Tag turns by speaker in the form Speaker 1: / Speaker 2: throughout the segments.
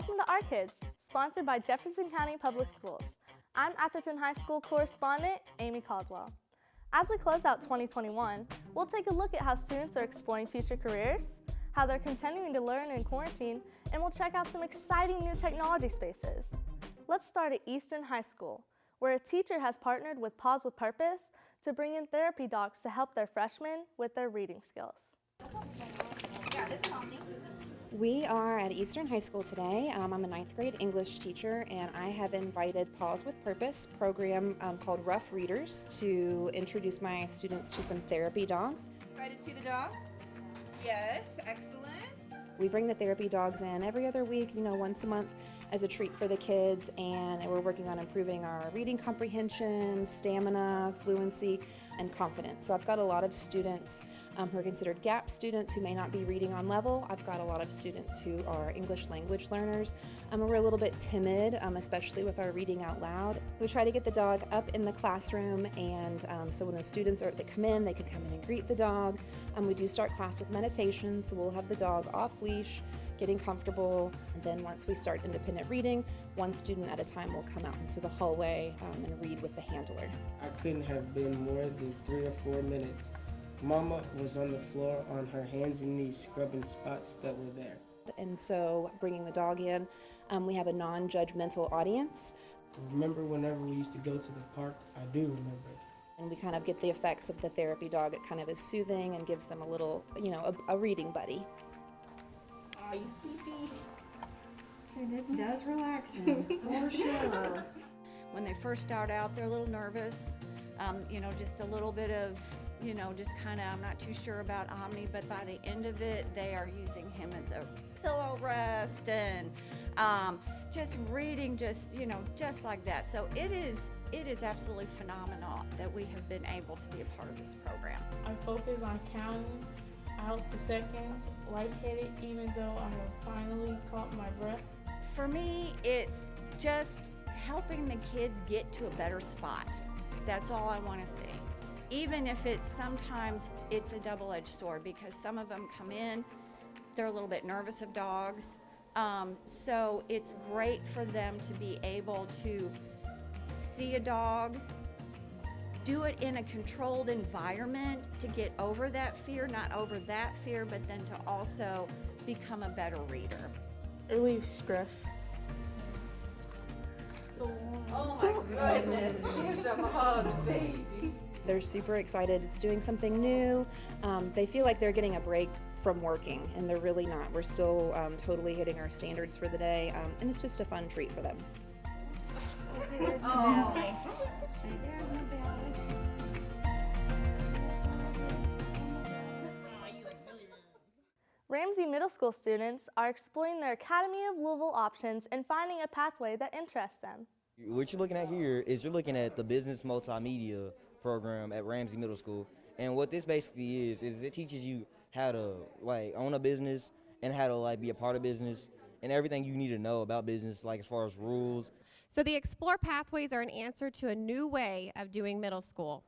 Speaker 1: Welcome to Our Kids, sponsored by Jefferson County Public Schools. I'm Atherton High School correspondent Amy Caldwell. As we close out 2021, we'll take a look at how students are exploring future careers, how they're continuing to learn in quarantine, and we'll check out some exciting new technology spaces. Let's start at Eastern High School, where a teacher has partnered with Pause with Purpose to bring in therapy dogs to help their freshmen with their reading skills.
Speaker 2: We are at Eastern High School today. I'm a 9th grade English teacher, and I have invited Pause with Purpose program called Rough Readers to introduce my students to some therapy dogs.
Speaker 3: Excited to see the dog? Yes, excellent.
Speaker 2: We bring the therapy dogs in every other week, once a month as a treat for the kids, and we're working on improving our reading comprehension, stamina, fluency, and confidence. So I've got a lot of students who are considered gap students who may not be reading on level. I've got a lot of students who are English language learners. We're a little bit timid, especially with our reading out loud. We try to get the dog up in the classroom, and so when the students that come in, they can come in and greet the dog. We do start class with meditation, so we'll have the dog off leash, getting comfortable, and then once we start independent reading, one student at a time will come out into the hallway and read with the handler.
Speaker 4: I couldn't have been more than 3 or 4 minutes. Mama was on the floor on her hands and knees scrubbing spots that were there.
Speaker 2: And so bringing the dog in, we have a non-judgmental audience.
Speaker 4: Remember whenever we used to go to the park? I do remember.
Speaker 2: And we kind of get the effects of the therapy dog. It kind of is soothing and gives them a little, a reading buddy.
Speaker 5: So this does relax them, for sure.
Speaker 6: When they first start out, they're a little nervous, just a little bit of, just kind of, I'm not too sure about Omni, but by the end of it, they are using him as a pillow rest and just reading, just like that. So it is absolutely phenomenal that we have been able to be a part of this program.
Speaker 7: I focus on counting out the seconds, lightheaded, even though I have finally caught my breath.
Speaker 6: For me, it's just helping the kids get to a better spot. That's all I want to see. Even if sometimes it's a double-edged sword, because some of them come in, they're a little bit nervous of dogs. So it's great for them to be able to see a dog, do it in a controlled environment to get over that fear, not over that fear, but then to also become a better reader.
Speaker 7: It relieves stress.
Speaker 3: Oh my goodness, here's a hug, baby.
Speaker 2: They're super excited. It's doing something new. They feel like they're getting a break from working, and they're really not. We're still totally hitting our standards for the day, and it's just a fun treat for them.
Speaker 3: Oh.
Speaker 1: Ramsey Middle School students are exploring their Academy of Louisville options and finding a pathway that interests them.
Speaker 8: What you're looking at here is you're looking at the business multimedia program at Ramsey Middle School. And what this basically is it teaches you how to own a business and how to be a part of business and everything you need to know about business, as far as rules.
Speaker 9: So the Explore Pathways are an answer to a new way of doing middle school.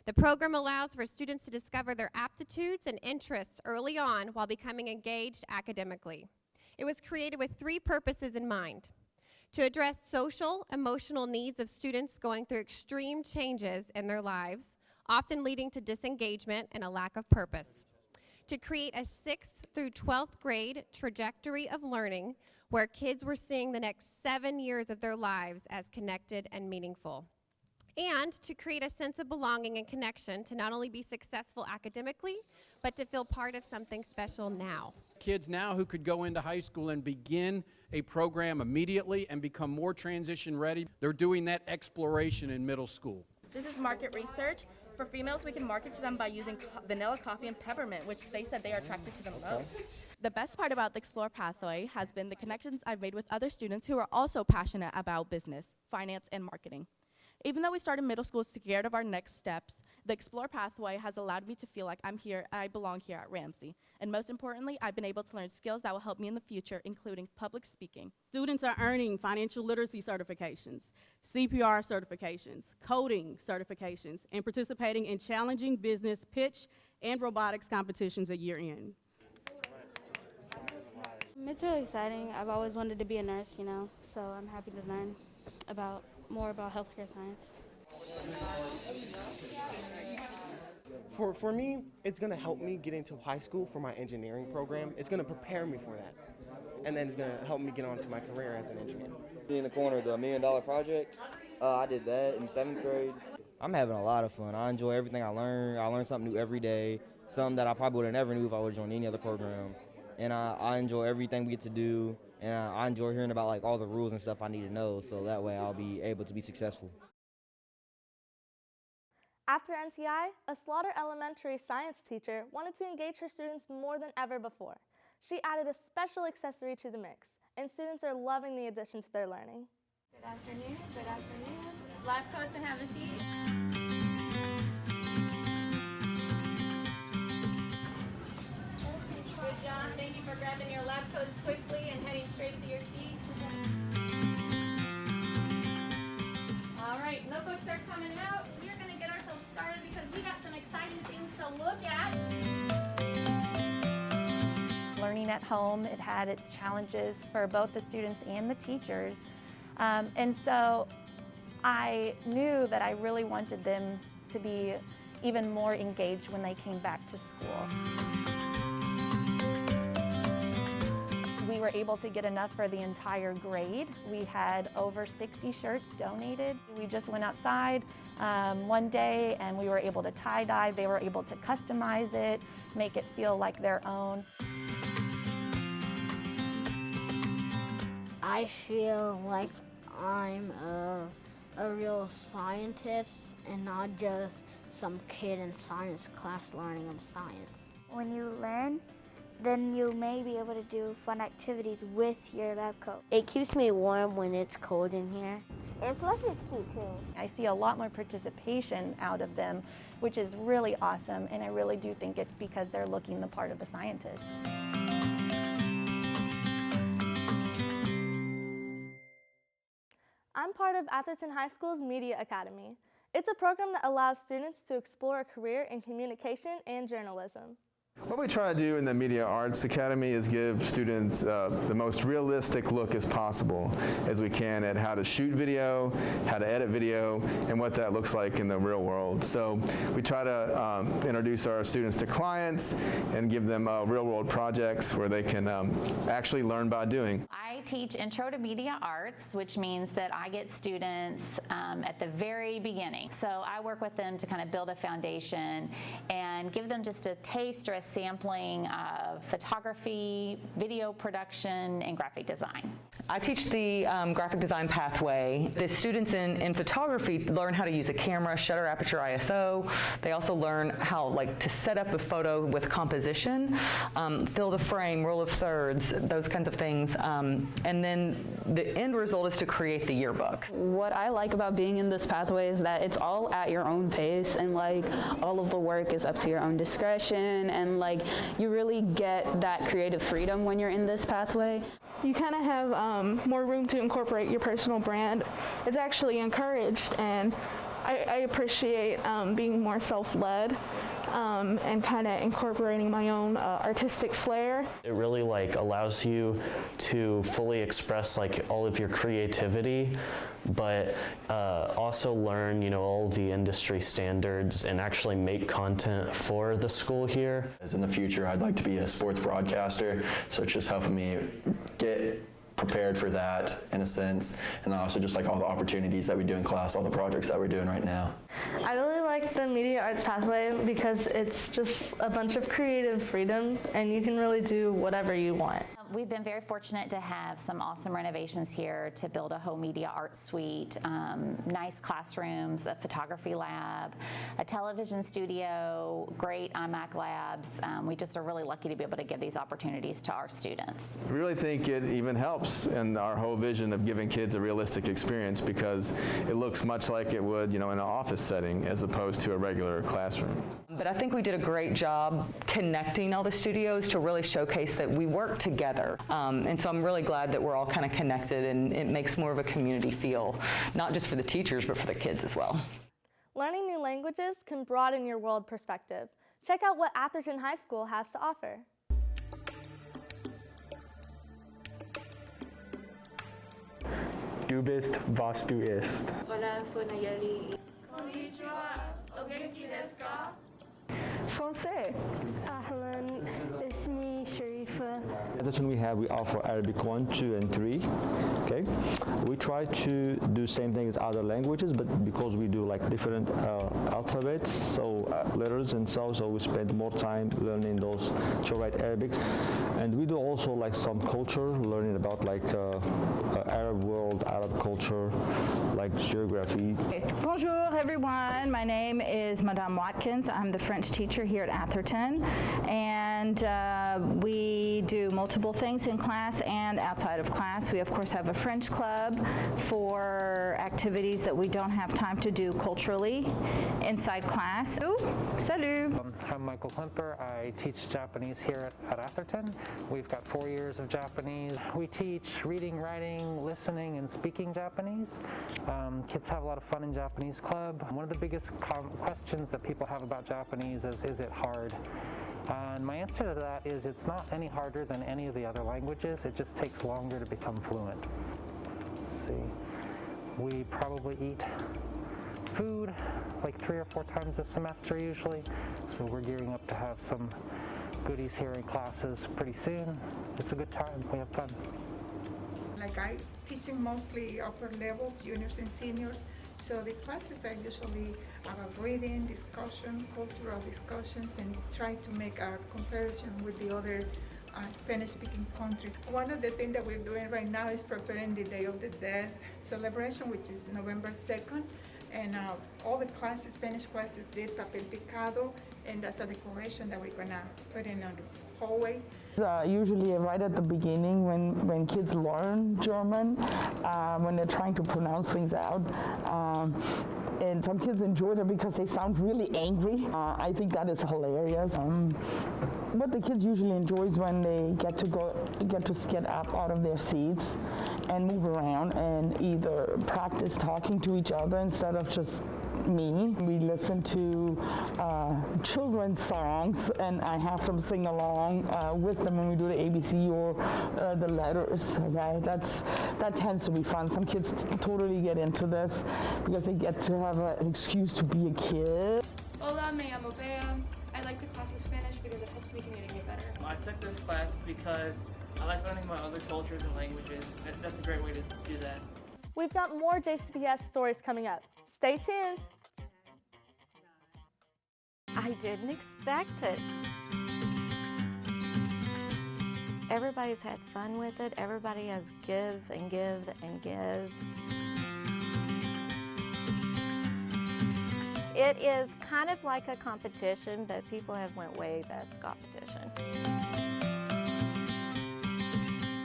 Speaker 9: The program allows for students to discover their aptitudes and interests early on while becoming engaged academically. It was created with 3 purposes in mind: to address social, emotional needs of students going through extreme changes in their lives, often leading to disengagement and a lack of purpose; to create a 6th through 12th grade trajectory of learning where kids were seeing the next 7 years of their lives as connected and meaningful; and to create a sense of belonging and connection to not only be successful academically, but to feel part of something special now.
Speaker 10: Kids now who could go into high school and begin a program immediately and become more transition ready, they're doing that exploration in middle school.
Speaker 11: This is market research. For females, we can market to them by using vanilla coffee and peppermint, which they said they are attracted to the most. The best part about the Explore Pathway has been the connections I've made with other students who are also passionate about business, finance, and marketing. Even though we started middle school scared of our next steps, the Explore Pathway has allowed me to feel like I belong here at Ramsey. And most importantly, I've been able to learn skills that will help me in the future, including public speaking.
Speaker 12: Students are earning financial literacy certifications, CPR certifications, coding certifications, and participating in challenging business pitch and robotics competitions at year end.
Speaker 13: It's really exciting. I've always wanted to be a nurse, so I'm happy to learn more about healthcare science.
Speaker 14: For me, it's going to help me get into high school for my engineering program. It's going to prepare me for that. And then it's going to help me get on to my career as an engineer.
Speaker 8: In the corner, the $1 Million Project, I did that in 7th grade. I'm having a lot of fun. I enjoy everything I learn. I learn something new every day, something that I probably would have never knew if I would have joined any other program. And I enjoy everything we get to do, and I enjoy hearing about all the rules and stuff I need to know, so that way I'll be able to be successful.
Speaker 1: After NTI, a Slaughter Elementary science teacher wanted to engage her students more than ever before. She added a special accessory to the mix, and students are loving the addition to their learning.
Speaker 15: Good afternoon, good afternoon. Lab coats and have a seat. Good job, thank you for grabbing your lab coats quickly and heading straight to your seat. All right, notebooks are coming out. We're gonna get ourselves started because we got some exciting things to look at.
Speaker 16: Learning at home, it had its challenges for both the students and the teachers. And so I knew that I really wanted them to be even more engaged when they came back to school. We were able to get enough for the entire grade. We had over 60 shirts donated. We just went outside one day and we were able to tie-dye. They were able to customize it, make it feel like their own.
Speaker 17: I feel like I'm a real scientist and not just some kid in science class learning of science.
Speaker 18: When you learn, then you may be able to do fun activities with your lab coat.
Speaker 17: It keeps me warm when it's cold in here.
Speaker 18: And plus it's cute too.
Speaker 16: I see a lot more participation out of them, which is really awesome, and I really do think it's because they're looking the part of a scientist.
Speaker 1: I'm part of Atherton High School's Media Academy. It's a program that allows students to explore a career in communication and journalism.
Speaker 19: What we try to do in the Media Arts Academy is give students the most realistic look as possible as we can at how to shoot video, how to edit video, and what that looks like in the real world. So we try to introduce our students to clients and give them real-world projects where they can actually learn by doing.
Speaker 20: I teach Intro to Media Arts, which means that I get students at the very beginning. So I work with them to kind of build a foundation and give them just a taste or a sampling of photography, video production, and graphic design.
Speaker 21: I teach the graphic design pathway. The students in photography learn how to use a camera, shutter aperture ISO. They also learn how to set up a photo with composition, fill the frame, rule of thirds, those kinds of things. And then the end result is to create the yearbook.
Speaker 22: What I like about being in this pathway is that it's all at your own pace, and all of the work is up to your own discretion, and you really get that creative freedom when you're in this pathway.
Speaker 23: You kind of have more room to incorporate your personal brand. It's actually encouraged, and I appreciate being more self-led and kind of incorporating my own artistic flair.
Speaker 24: It really allows you to fully express all of your creativity, but also learn all the industry standards and actually make content for the school here.
Speaker 25: As in the future, I'd like to be a sports broadcaster, so it's just helping me get prepared for that in a sense, and also just all the opportunities that we do in class, all the projects that we're doing right now.
Speaker 1: I really like the media arts pathway because it's just a bunch of creative freedom and you can really do whatever you want.
Speaker 20: We've been very fortunate to have some awesome renovations here to build a whole media arts suite, nice classrooms, a photography lab, a television studio, great iMac labs. We just are really lucky to be able to give these opportunities to our students.
Speaker 19: We really think it even helps in our whole vision of giving kids a realistic experience because it looks much like it would, in an office setting as opposed to a regular classroom.
Speaker 21: But I think we did a great job connecting all the studios to really showcase that we work together. And so I'm really glad that we're all kind of connected, and it makes more of a community feel, not just for the teachers, but for the kids as well.
Speaker 1: Learning new languages can broaden your world perspective. Check out what Atherton High School has to offer.
Speaker 2: Du bist, was du isst.
Speaker 4: Hola, soy Nayeli.
Speaker 11: Konnichiwa. O genki desu ka?
Speaker 5: Français. Ahlan, Ismi, Sharifa.
Speaker 6: At Atherton we offer Arabic 1, 2, and 3. Okay, we try to do same thing as other languages, but because we do like different alphabets, so letters and so we spend more time learning those to write Arabic, and we do also like some culture, learning about like Arab world, Arab culture, like geography.
Speaker 7: Bonjour everyone, my name is Madame Watkins. I'm the French teacher here at Atherton, and we do multiple things in class and outside of class. We of course have a French club for activities that we don't have time to do culturally inside class. Salut!
Speaker 26: I'm Michael Klemper. I teach Japanese here at Atherton. We've got 4 years of Japanese. We teach reading, writing, listening, and speaking Japanese. Kids have a lot of fun in Japanese club. One of the biggest questions that people have about Japanese is it hard? And my answer to that is it's not any harder than any of the other languages. It just takes longer to become fluent. Let's see. We probably eat food like 3 or 4 times a semester usually. So we're gearing up to have some goodies here in classes pretty soon. It's a good time. We have fun.
Speaker 27: Like I teaching mostly upper levels, juniors and seniors. So the classes are usually about reading, discussion, cultural discussions, and try to make a comparison with the other Spanish-speaking countries. One of the things that we're doing right now is preparing the Day of the Dead celebration, which is November 2nd. And all the classes, Spanish classes, did papel picado, and that's a decoration that we're gonna put in on the hallway.
Speaker 28: Usually right at the beginning when kids learn German, when they're trying to pronounce things out. And some kids enjoy it because they sound really angry. I think that is hilarious. What the kids usually enjoy is when they get to get up out of their seats and move around and either practice talking to each other instead of just me. We listen to children's songs, and I have them sing along with them when we do the ABC or the letters. Okay, that tends to be fun. Some kids totally get into this because they get to have an excuse to be a kid.
Speaker 29: Hola, me llamo Bea. I like the class of Spanish because it helps me communicate better.
Speaker 30: I took this class because I like learning about other cultures and languages. That's a great way to do that.
Speaker 1: We've got more JCPS stories coming up. Stay tuned.
Speaker 31: I didn't expect it. Everybody's had fun with it. Everybody has give and give and give. It is kind of like a competition, but people have went way past the competition.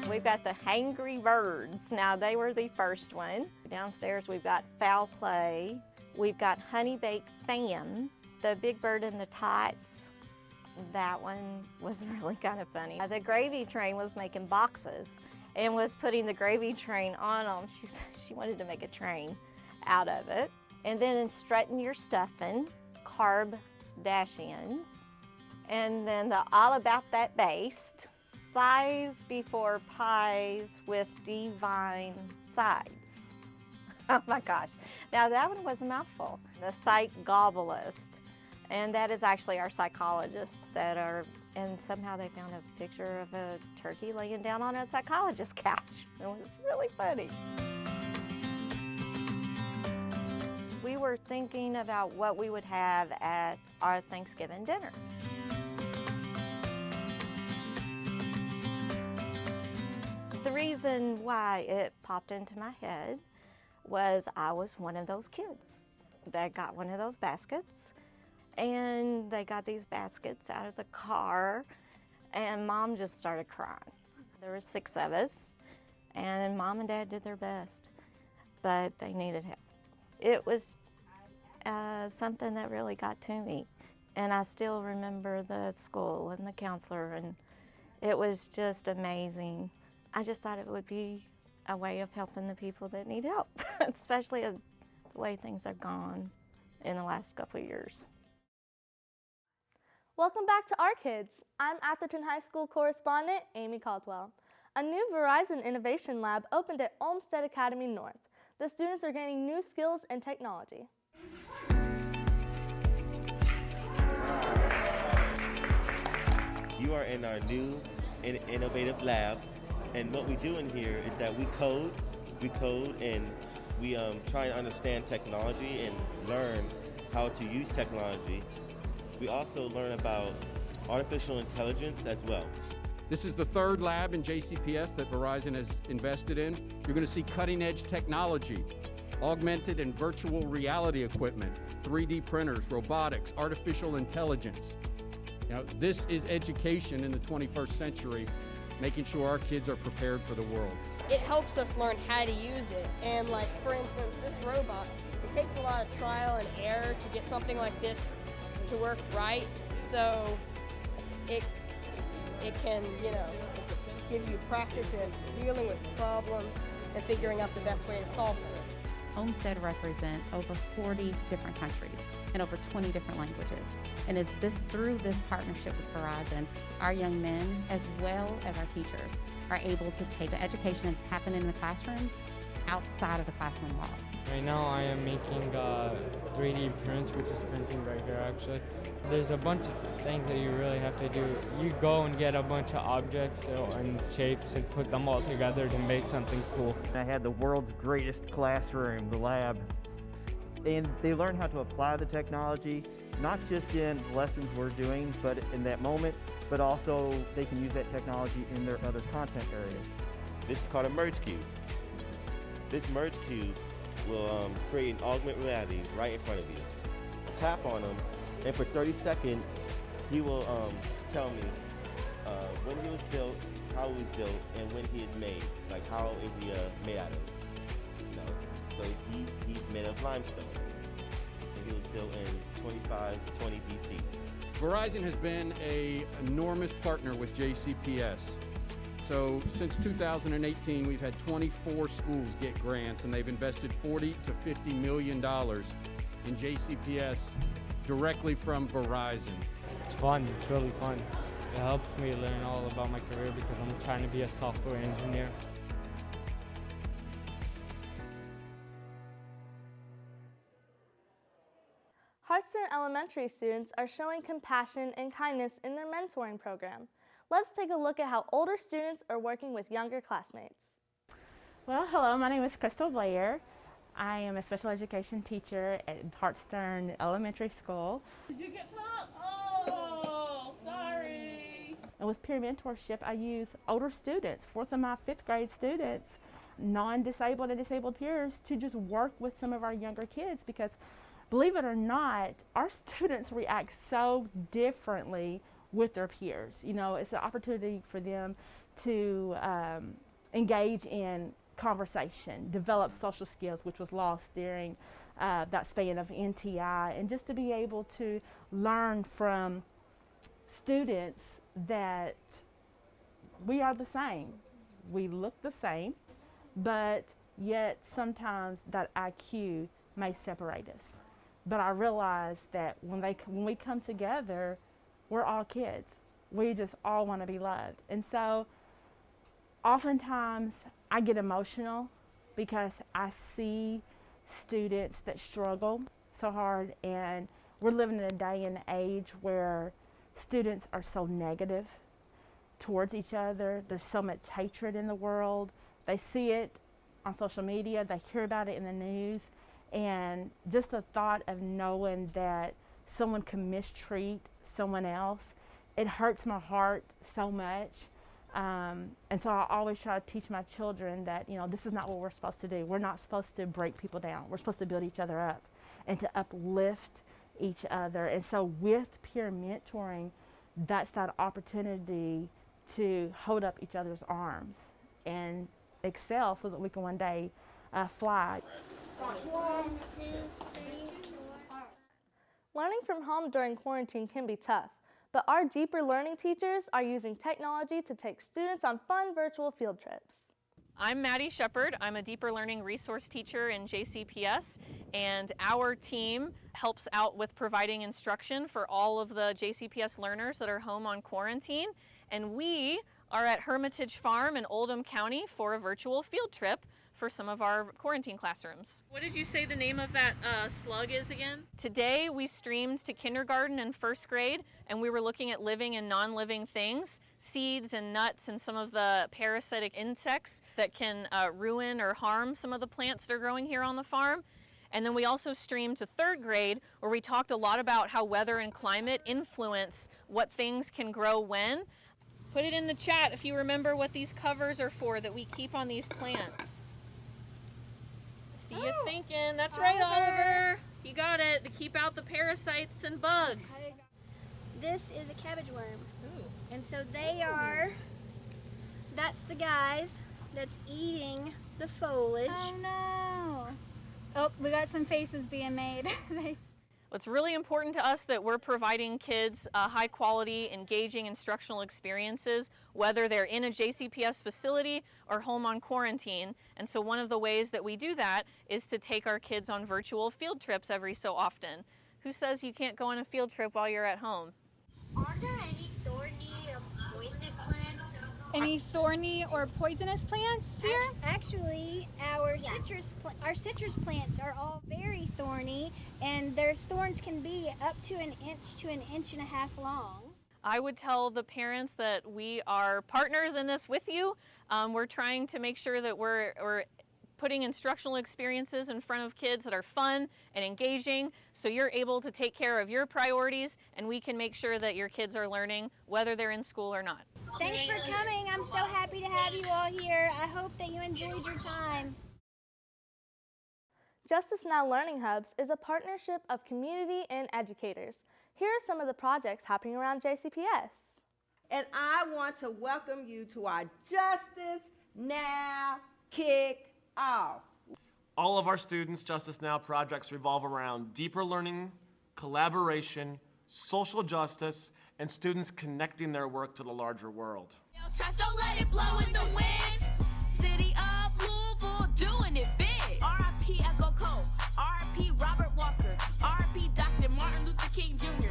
Speaker 31: We've got the Hangry Birds. Now, they were the first one. Downstairs, we've got Foul Play. We've got Honey Baked Fan. The Big Bird in the Tights. That one was really kind of funny. The Gravy Train was making boxes and was putting the gravy train on them. She wanted to make a train out of it. And then in Strutting Your Stuffin', Carb Dash-Ins. And then the All About That Baste, Thighs Before Pies with Divine Sides. Oh my gosh. Now that one was a mouthful. The Psych Gobblist. And that is actually our psychologists that are, and somehow they found a picture of a turkey laying down on a psychologist's couch. It was really funny. We were thinking about what we would have at our Thanksgiving dinner. The reason why it popped into my head was I was one of those kids that got one of those baskets, and they got these baskets out of the car, and Mom just started crying. There were 6 of us, and Mom and Dad did their best, but they needed help. It was something that really got to me, and I still remember the school and the counselor, and it was just amazing. I just thought it would be a way of helping the people that need help, especially the way things have gone in the last couple of years.
Speaker 1: Welcome back to Our Kids. I'm Atherton High School correspondent Amy Caldwell. A new Verizon Innovation Lab opened at Olmsted Academy North. The students are gaining new skills and technology.
Speaker 3: You are in our new and innovative lab, and what we do in here is that we code and we try and understand technology and learn how to use technology. We also learn about artificial intelligence as well.
Speaker 8: This is the third lab in JCPS that Verizon has invested in. You're going to see cutting-edge technology, augmented and virtual reality equipment, 3D printers, robotics, artificial intelligence. You know, this is education in the 21st century, making sure our kids are prepared for the world.
Speaker 9: It helps us learn how to use it. And like, for instance, this robot, it takes a lot of trial and error to get something like this to work right. So it can, you know, give you practice in dealing with problems and figuring out the best way to solve them.
Speaker 10: Olmsted represents over 40 different countries and over 20 different languages. And it's through this partnership with Verizon, our young men, as well as our teachers, are able to take the education that's happening in the classrooms outside of the classroom walls.
Speaker 12: Right now I am making 3D prints, which is printing right here actually. There's a bunch of things that you really have to do. You go and get a bunch of objects and shapes and put them all together to make something cool.
Speaker 13: I had the world's greatest classroom, the lab, and they learn how to apply the technology, not just in lessons we're doing, but in that moment, but also they can use that technology in their other content areas.
Speaker 3: This is called a merge cube. This merge cube will create an augmented reality right in front of you. Tap on him, and for 30 seconds, he will tell me when he was built, how he was built, and when he is made. Like, how is he made out of? You know, so he's made of limestone. And he was built in 2520 BC.
Speaker 8: Verizon has been an enormous partner with JCPS. So since 2018, we've had 24 schools get grants, and they've invested $40 to $50 million in JCPS directly from Verizon.
Speaker 12: It's fun, it's really fun. It helps me learn all about my career because I'm trying to be a software engineer.
Speaker 1: Hartstern Elementary students are showing compassion and kindness in their mentoring program. Let's take a look at how older students are working with younger classmates.
Speaker 14: Well, hello, my name is Crystal Blair. I am a special education teacher at Hartstern Elementary School.
Speaker 9: Did you get popped? Oh, sorry.
Speaker 14: And with peer mentorship, I use older students, 4th and 5th grade students, non-disabled and disabled peers, to just work with some of our younger kids, because believe it or not, our students react so differently with their peers. You know, it's an opportunity for them to engage in conversation, develop social skills, which was lost during that span of NTI, and just to be able to learn from students that we are the same. We look the same, but yet sometimes that IQ may separate us. But I realize that when we come together, we're all kids. We just all want to be loved. And so oftentimes I get emotional because I see students that struggle so hard, and we're living in a day and age where students are so negative towards each other. There's so much hatred in the world. They see it on social media, they hear about it in the news, and just the thought of knowing that someone can mistreat someone else, it hurts my heart so much. And so I always try to teach my children that, you know, this is not what we're supposed to do. We're not supposed to break people down. We're supposed to build each other up and to uplift each other. And so with peer mentoring, that's that opportunity to hold up each other's arms and excel so that we can one day fly.
Speaker 1: 1, 2, 3, 4. Learning from home during quarantine can be tough, but our deeper learning teachers are using technology to take students on fun virtual field trips.
Speaker 15: I'm Maddie Shepard. I'm a deeper learning resource teacher in JCPS, and our team helps out with providing instruction for all of the JCPS learners that are home on quarantine, and we are at Hermitage Farm in Oldham County for a virtual field trip for some of our quarantine classrooms. What did you say the name of that slug is again? Today we streamed to kindergarten and first grade, and we were looking at living and non-living things, seeds and nuts and some of the parasitic insects that can ruin or harm some of the plants that are growing here on the farm. And then we also streamed to third grade, where we talked a lot about how weather and climate influence what things can grow when. Put it in the chat if you remember what these covers are for that we keep on these plants. See you thinking. That's right, Oliver. You got it. To keep out the parasites and bugs.
Speaker 2: This is a cabbage worm. Ooh. And so that's the guys that's eating the foliage.
Speaker 16: Oh no. Oh, we got some faces being made. Nice.
Speaker 15: It's really important to us that we're providing kids high quality, engaging instructional experiences, whether they're in a JCPS facility or home on quarantine. And so one of the ways that we do that is to take our kids on virtual field trips every so often. Who says you can't go on a field trip while you're at home?
Speaker 16: Are there any thorny or poisonous plants? Any thorny or poisonous plants here?
Speaker 2: Actually, our citrus plants are all very thorny, and their thorns can be up to an inch and a half long.
Speaker 15: I would tell the parents that we are partners in this with you. We're trying to make sure that we're putting instructional experiences in front of kids that are fun and engaging, so you're able to take care of your priorities, and we can make sure that your kids are learning whether they're in school or not.
Speaker 2: Thanks for coming. I'm so happy to have you all here. I hope that you enjoyed your time.
Speaker 1: Justice Now Learning Hubs is a partnership of community and educators. Here are some of the projects happening around JCPS.
Speaker 17: And I want to welcome you to our Justice Now Kick Off.
Speaker 18: All of our students' Justice Now projects revolve around deeper learning, collaboration, social justice, and students connecting their work to the larger world.
Speaker 19: Don't let it blow in the wind. City of Louisville doing it big. R.I.P. Echo Cole, R.I.P. Robert Walker, R.I.P. Dr. Martin Luther King Jr.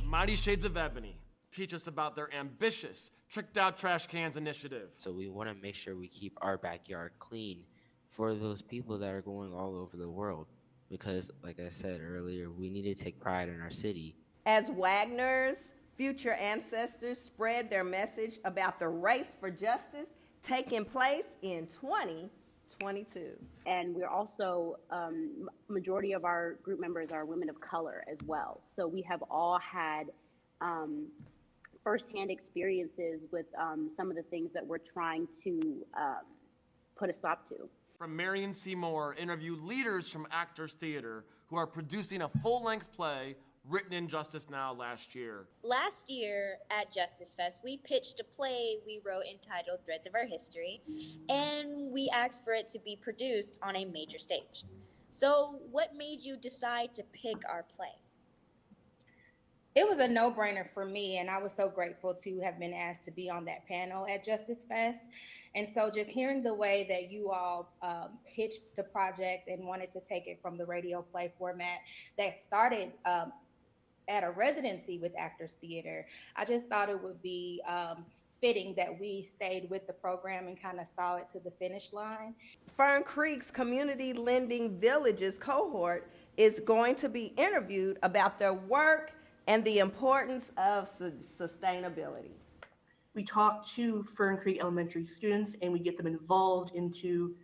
Speaker 18: Mighty Shades of Ebony teach us about their ambitious Tricked Out Trash Cans initiative.
Speaker 20: So we want to make sure we keep our backyard clean for those people that are going all over the world. Because, like I said earlier, we need to take pride in our city.
Speaker 17: As Wagner's future ancestors spread their message about the race for justice taking place in 2022.
Speaker 21: And we're also, majority of our group members are women of color as well. So we have all had firsthand experiences with some of the things that we're trying to put a stop to.
Speaker 18: From Marion Seymour, interview leaders from Actors Theater who are producing a full-length play written in Justice Now last year.
Speaker 22: Last year at Justice Fest, we pitched a play we wrote entitled Threads of Our History, and we asked for it to be produced on a major stage. So what made you decide to pick our play?
Speaker 23: It was a no-brainer for me, and I was so grateful to have been asked to be on that panel at Justice Fest. And so just hearing the way that you all pitched the project and wanted to take it from the radio play format that started at a residency with Actors Theater, I just thought it would be fitting that we stayed with the program and kind of saw it to the finish line.
Speaker 17: Fern Creek's Community Lending Villages cohort is going to be interviewed about their work and the importance of sustainability.
Speaker 24: We talk to Fern Creek Elementary students and we get them involved into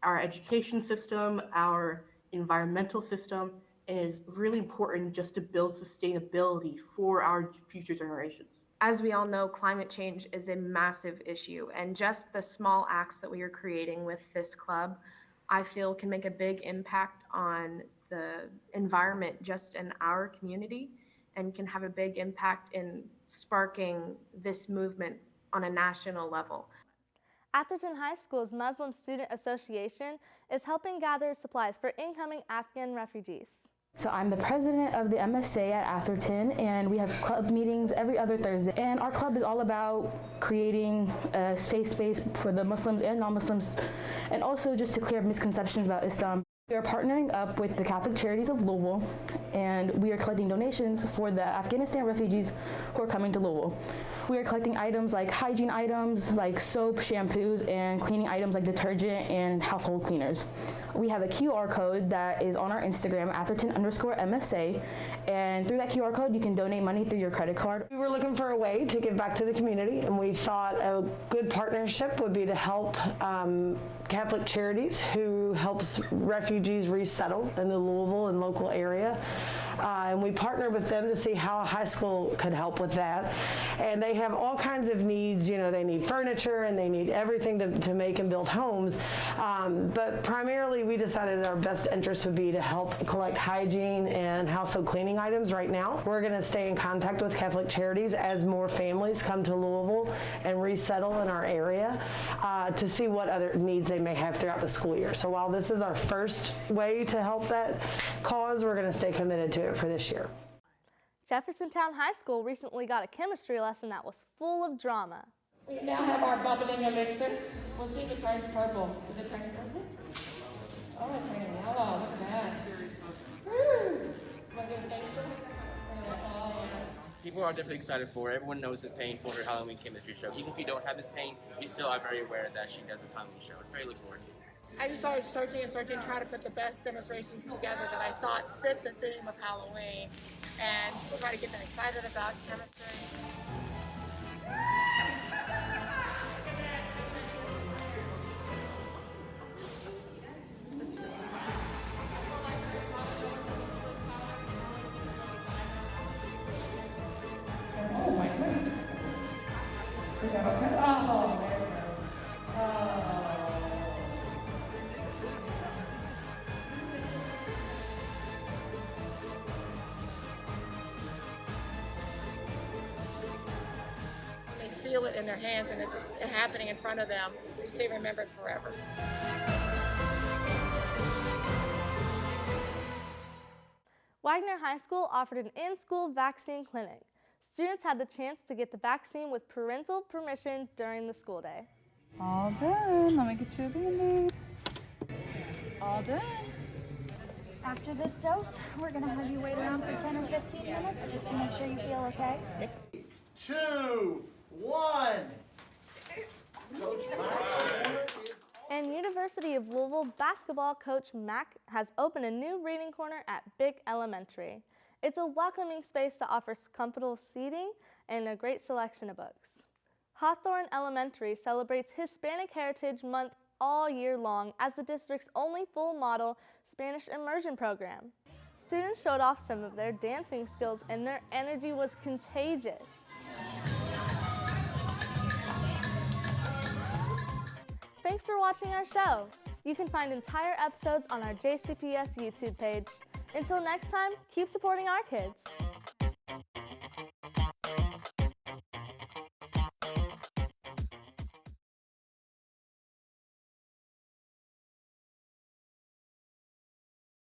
Speaker 24: our education system, our environmental system, and it's really important just to build sustainability for our future generations.
Speaker 25: As we all know, climate change is a massive issue, and just the small acts that we are creating with this club, I feel can make a big impact on the environment just in our community, and can have a big impact in sparking this movement on a national level.
Speaker 1: Atherton High School's Muslim Student Association is helping gather supplies for incoming Afghan refugees.
Speaker 32: So I'm the president of the MSA at Atherton, and we have club meetings every other Thursday. And our club is all about creating a safe space for the Muslims and non-Muslims, and also just to clear up misconceptions about Islam. We are partnering up with the Catholic Charities of Louisville, and we are collecting donations for the Afghanistan refugees who are coming to Louisville. We are collecting items like hygiene items, like soap, shampoos, and cleaning items like detergent and household cleaners. We have a QR code that is on our Instagram, Atherton_MSA, and through that QR code, you can donate money through your credit card.
Speaker 4: We were looking for a way to give back to the community, and we thought a good partnership would be to help Catholic Charities, who helps refugees resettle in the Louisville and local area. And we partnered with them to see how a high school could help with that. And they have all kinds of needs. You know, they need furniture and they need everything to make and build homes. But primarily we decided our best interest would be to help collect hygiene and household cleaning items right now. We're going to stay in contact with Catholic Charities as more families come to Louisville and resettle in our area to see what other needs they may have throughout the school year. So while this is our first way to help that cause, we're going to stay committed to it for this year.
Speaker 1: Jefferson High School recently got a chemistry lesson that was full of drama.
Speaker 5: We now have our bubbling elixir. We'll see if it turns purple. Is it turning purple? Oh, it's turning yellow. Look at that. Woo! Want to do a facial? Oh, yeah.
Speaker 6: People are definitely excited for it. Everyone knows Miss Payne for her Halloween chemistry show. Even if you don't have Miss Payne, you still are very aware that she does this Halloween show. It's very looked forward to.
Speaker 5: I just started searching and searching, trying to put the best demonstrations together that I thought fit the theme of Halloween, and try to get them excited about chemistry. Oh my goodness. Is that okay? Oh, there it goes. Oh. Feel it in their hands and it's happening in front of them, they remember it forever.
Speaker 1: Wagner High School offered an in-school vaccine clinic. Students had the chance to get the vaccine with parental permission during the school day.
Speaker 7: All done. Let me get you a Band-Aid. All done.
Speaker 10: After this dose, we're going to have you wait around for 10 or 15 minutes just to make sure you feel okay.
Speaker 11: 2, 1.
Speaker 1: And University of Louisville basketball coach Mac has opened a new reading corner at Big Elementary. It's a welcoming space that offers comfortable seating and a great selection of books. Hawthorne Elementary celebrates Hispanic Heritage Month all year long as the district's only full model Spanish immersion program. Students showed off some of their dancing skills and their energy was contagious. Thanks for watching our show. You can find entire episodes on our JCPS YouTube page. Until next time, keep supporting our kids.